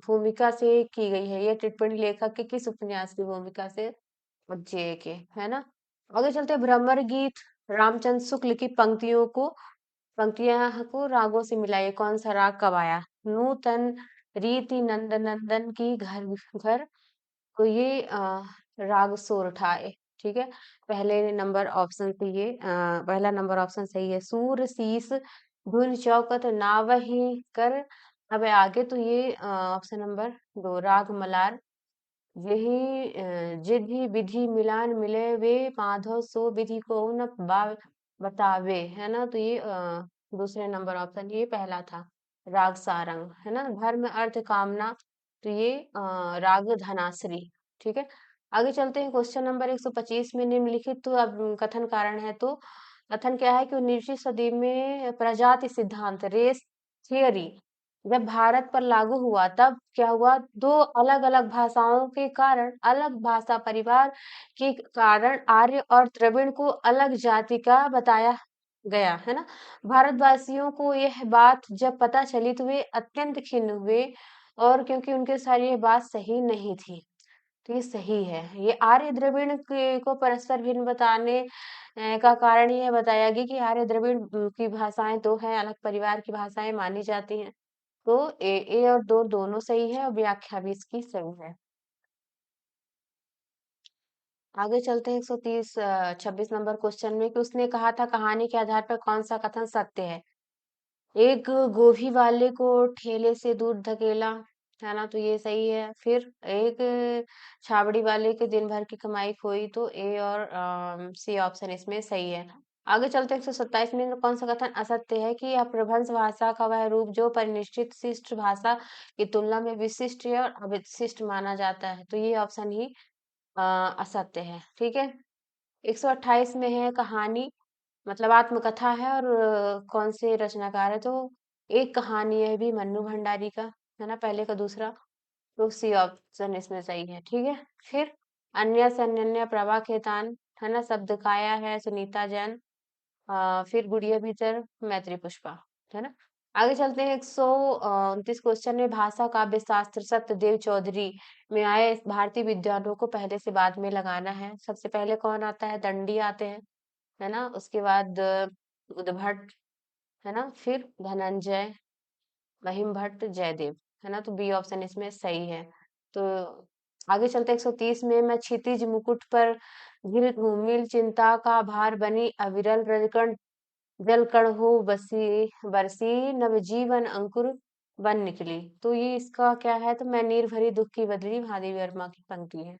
भूमिका से की गई है। यह टिप्पणी लेखक के किस उपन्यास की भूमिका से? जे के, है ना? आगे चलते हैं भ्रमर गीत रामचंद्र शुक्ल की पंक्तियां को रागों से मिलाइए। कौन सा राग कब आया? नूतन रीति नंद नंदन की घर घर। तो ये राग सोरठा है, ठीक है। पहला नंबर ऑप्शन सही है। सूर शीस धुन चौकत नावही कर। अब आगे तो ये ऑप्शन नंबर 2 राग मलार। यही जिधि विधि मिलान मिले वे माधव सो विधि को न बतावे, है ना? तो ये दूसरे नंबर ऑप्शन, ये पहला था राग सारंग, है ना? धर्म अर्थ कामना। तो ये राग धनाश्री, ठीक है। आगे चलते हैं क्वेश्चन नंबर 125 में निम्नलिखित तो अब कथन कारण है। तो कथन क्या है कि 19वीं सदी में प्रजाति सिद्धांत रेस थियरी जब भारत पर लागू हुआ तब क्या हुआ? दो अलग अलग भाषाओं के कारण, अलग भाषा परिवार के कारण आर्य और द्रविड़ को अलग जाति का बताया गया, है ना? भारतवासियों को यह बात जब पता चली तो वे अत्यंत खिन्न हुए, और क्योंकि उनके साथ ये बात सही नहीं थी। तो ये सही है। ये आर्य द्रविड़ को परस्पर भिन्न बताने का कारण ये बताया गया कि आर्य द्रविड़ की भाषाएं दो हैं, अलग परिवार की भाषाएं मानी जाती हैं। तो ए और दो दोनों सही है और व्याख्या भी इसकी सही है। आगे चलते हैं 130 26 नंबर क्वेश्चन में कि उसने कहा था कहानी के आधार पर कौन सा कथन सत्य है? एक गोभी वाले को ठेले से दूर धकेला, है ना? तो ये सही है। फिर एक छाबड़ी वाले के दिन भर की कमाई खोई। तो ए और सी ऑप्शन इसमें सही है। आगे चलते हैं 127 में कौन सा कथन असत्य है? कि अपभ्रंश भाषा का वह रूप जो परिनिष्ठित शिष्ट भाषा की तुलना में विशिष्ट या अविशिष्ट माना जाता है। तो ये ऑप्शन ही असत्य है, ठीक है। 128 में है कहानी मतलब आत्मकथा है, और कौन से रचनाकार है? तो एक कहानी है भी मन्नू भंडारी का, है ना? पहले का दूसरा। तो सी ऑप्शन इसमें सही है, ठीक है। फिर अन्य से अनन्या प्रभा खेतान, है ना? शब्द काया है सुनीता जैन। फिर गुड़िया भीतर मैत्री पुष्पा, है ना? आगे चलते हैं 129 क्वेश्चन में भाषा काव्य शास्त्र सत्यदेव चौधरी में आए भारतीय विद्वानों को पहले से बाद में लगाना है। सबसे पहले कौन आता है? दंडी आते हैं, है ना? उसके बाद उद्भट, है ना? फिर धनंजय, महिम भट्ट, जयदेव, है ना? तो बी ऑप्शन इसमें सही है। तो आगे चलते 130 में मैं क्षितिज मुकुट पर घिर धूमिल चिंता का भार बनी अविरल रजकण जल कण हो बसी बरसी नवजीवन अंकुर बन निकली। तो ये इसका क्या है? तो मैं नीर भरी दुख की बदली महादेवी वर्मा की पंक्ति है।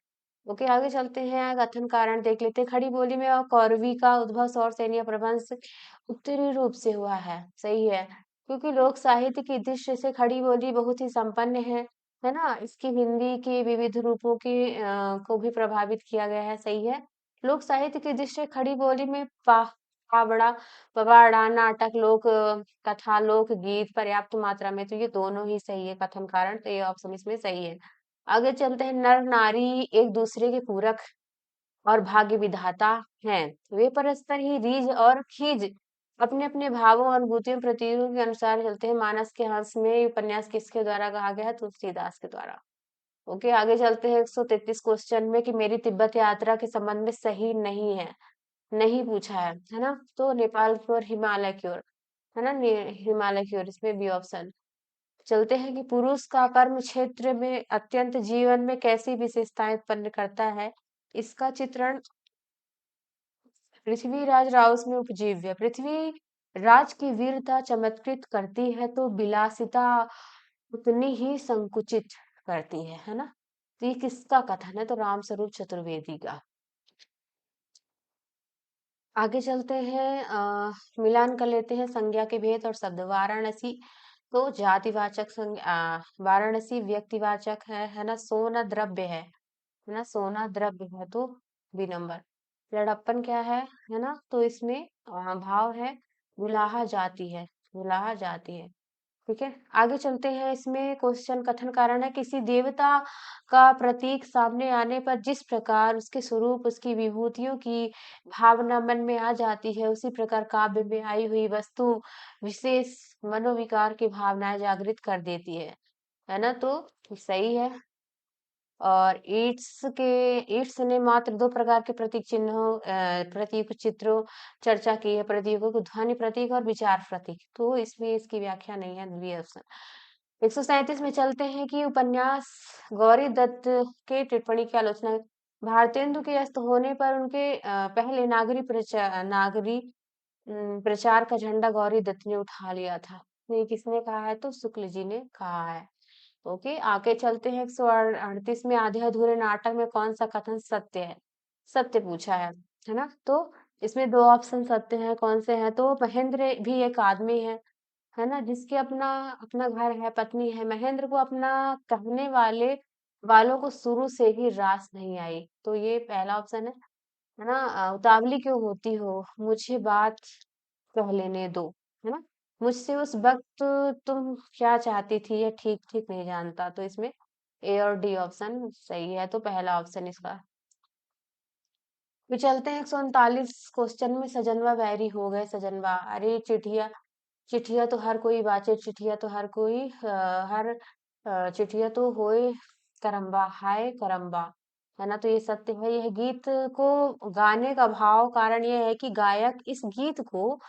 ओके, आगे चलते हैं कथन कारण देख लेते हैं। खड़ी बोली में और कौरवी का उद्भव सौर सैन्य प्रबंध उत्तरी रूप से हुआ है, सही है। क्योंकि लोक साहित्य की दृष्टि से खड़ी बोली बहुत ही संपन्न है ना? इसकी हिंदी के विविध रूपों को भी प्रभावित किया गया है, सही है। लोक साहित्य की दृष्टि से खड़ी बोली में फावड़ा पवाड़ा नाटक लोक कथा लोक गीत पर्याप्त मात्रा में। तो ये दोनों ही सही है कथन कारण। तो ये ऑप्शन इसमें सही है। आगे चलते हैं, नर नारी एक दूसरे के पूरक और भाग्य विधाता हैं। वे परस्पर ही रीझ और खींच अपने अपने भावों और अनुभूतियों प्रतीकों के अनुसार चलते हैं। मानस के हंस में ये उपन्यास किसके द्वारा कहा गया है? तुलसीदास के द्वारा। ओके, आगे चलते हैं 133 क्वेश्चन में कि मेरी तिब्बत यात्रा के संबंध में सही नहीं है, नहीं पूछा है ना? तो नेपाल की ओर, हिमालय की ओर, है ना? हिमालय की ओर, इसमें बी ऑप्शन। चलते हैं कि पुरुष का कर्म क्षेत्र में अत्यंत जीवन में कैसी विशेषताएं उत्पन्न करता है? इसका चित्रण पृथ्वीराज राउस में उपजीव्य। पृथ्वी राज की वीरता चमत्कृत करती है तो विलासिता उतनी ही संकुचित करती है ना? तो ये किसका कथन है? तो रामस्वरूप चतुर्वेदी का। आगे चलते हैं, मिलान कर लेते हैं संज्ञा के भेद और शब्द। वाराणसी तो जातिवाचक संज्ञा, वाराणसी व्यक्तिवाचक है ना? सोना द्रव्य है ना? सोना द्रव्य है तो बी नंबर। लड़प्पन क्या है ना? तो इसमें भाव है, गुलाहा जाती है, गुलाहा जाती है। ठीक है, आगे चलते हैं। इसमें क्वेश्चन कथन कारण है, किसी देवता का प्रतीक सामने आने पर जिस प्रकार उसके स्वरूप, उसकी विभूतियों की भावना मन में आ जाती है, उसी प्रकार काव्य में आई हुई वस्तु विशेष मनोविकार की भावनाएं जागृत कर देती है ना? तो सही है। और ईट्स ने मात्र दो प्रकार के प्रतीक चिन्हों, प्रतीक चित्रों चर्चा की है, प्रतीकों को ध्वनि प्रतीक और विचार प्रतीक। तो इसमें इसकी व्याख्या नहीं है, द्वितीय ऑप्शन। 137 में चलते हैं कि उपन्यास गौरी दत्त के टिप्पणी की आलोचना। भारतेंदु के अस्त होने पर उनके पहले प्रचार का झंडा गौरी दत्त ने उठा लिया था। ये किसने कहा है? तो शुक्ल जी ने कहा है। ओके, आगे चलते हैं। 138 में आधे अधूरे नाटक में कौन सा कथन सत्य है? सत्य पूछा है ना? तो इसमें दो ऑप्शन सत्य हैं, कौन से हैं? तो महेंद्र भी एक आदमी है ना? जिसके अपना अपना घर है, पत्नी है। महेंद्र को अपना कहने वालों को शुरू से ही रास नहीं आई। तो ये पहला ऑप्शन है ना? उतावली क्यों होती हो, मुझे बात कह लेने दो, है ना? मुझसे उस वक्त तुम क्या चाहती थी ये ठीक ठीक नहीं जानता। तो इसमें ए और डी ऑप्शन सही है, तो पहला ऑप्शन इसका। फिर चलते हैं 139 क्वेश्चन में, सजनवा वैरी हो गए सजनवा। अरे चिट्ठिया, चिट्ठिया तो हर कोई बाचे, चिट्ठिया तो हर कोई हर चिट्ठिया तो होए करम्बा, हाय करम्बा, है ना? तो ये सत्य है। यह गीत को गाने का भाव कारण यह है कि गायक इस गीत को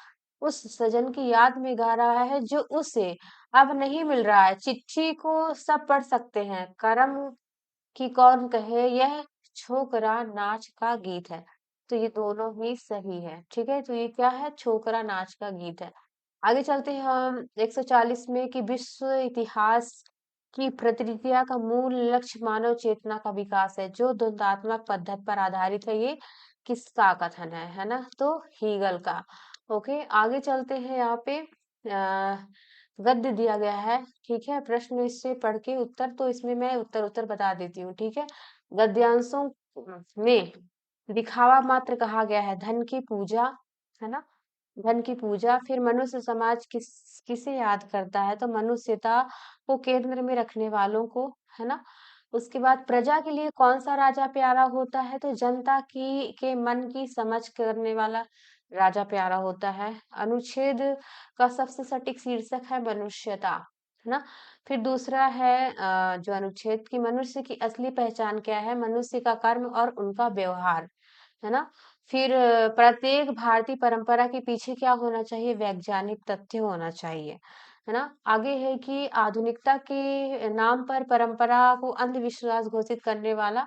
उस सजन की याद में गा रहा है जो उसे अब नहीं मिल रहा है। चिट्ठी को सब पढ़ सकते हैं, करम कि कौन कहे, यह छोकरा नाच का गीत है। तो ये दोनों ही सही है। ठीक है, तो ये क्या है? छोकरा नाच का गीत है। आगे चलते हैं हम 140 में कि विश्व इतिहास की प्रतिक्रिया का मूल लक्ष्य मानव चेतना का विकास है जो द्वंद्वात्मक पद्धति पर आधारित है। ये किसका कथन है ना? तो हीगल का। ओके, आगे चलते हैं। यहाँ पे गद्य दिया गया है, ठीक है? प्रश्न इससे पढ़ के उत्तर, तो इसमें मैं उत्तर बता देती हूँ, ठीक है? गद्यांशों में दिखावा मात्र कहा गया है, धन की पूजा, है ना? धन की पूजा। फिर मनुष्य समाज किसे याद करता है? तो मनुष्यता को केंद्र में रखने वालों को, है ना? उसके बाद प्रजा के लिए कौन सा राजा प्यारा होता है? तो जनता की के मन की समझ करने वाला राजा प्यारा होता है। अनुच्छेद का सबसे सटीक शीर्षक है मनुष्यता, है ना? फिर दूसरा है जो अनुच्छेद की मनुष्य की असली पहचान क्या है? मनुष्य का कर्म और उनका व्यवहार, है ना? फिर प्रत्येक भारतीय परंपरा के पीछे क्या होना चाहिए? वैज्ञानिक तथ्य होना चाहिए, है ना? आगे है कि आधुनिकता के नाम पर परंपरा को अंधविश्वास घोषित करने वाला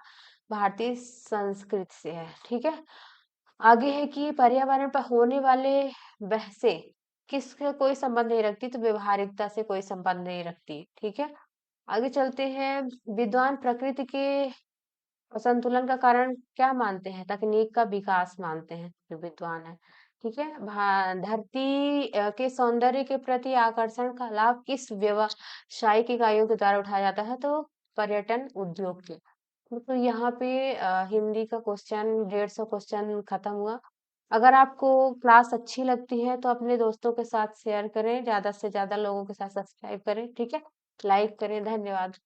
भारतीय संस्कृति से है, ठीक है? आगे है कि पर्यावरण पर होने वाले बहसें किसका कोई संबंध नहीं रखती, तो व्यवहारिकता से कोई संबंध नहीं रखती, ठीक है? आगे चलते हैं। विद्वान प्रकृति के असंतुलन का कारण क्या मानते हैं? तकनीक का विकास मानते हैं जो विद्वान है, ठीक है? धरती के सौंदर्य के प्रति आकर्षण का लाभ किस व्यवसायिक इकाइयों के द्वारा उठाया जाता है? तो पर्यटन उद्योग के। तो यहाँ पे हिंदी का क्वेश्चन 150 क्वेश्चन खत्म हुआ। अगर आपको क्लास अच्छी लगती है तो अपने दोस्तों के साथ शेयर करें, ज्यादा से ज्यादा लोगों के साथ सब्सक्राइब करें, ठीक है? लाइक करें। धन्यवाद।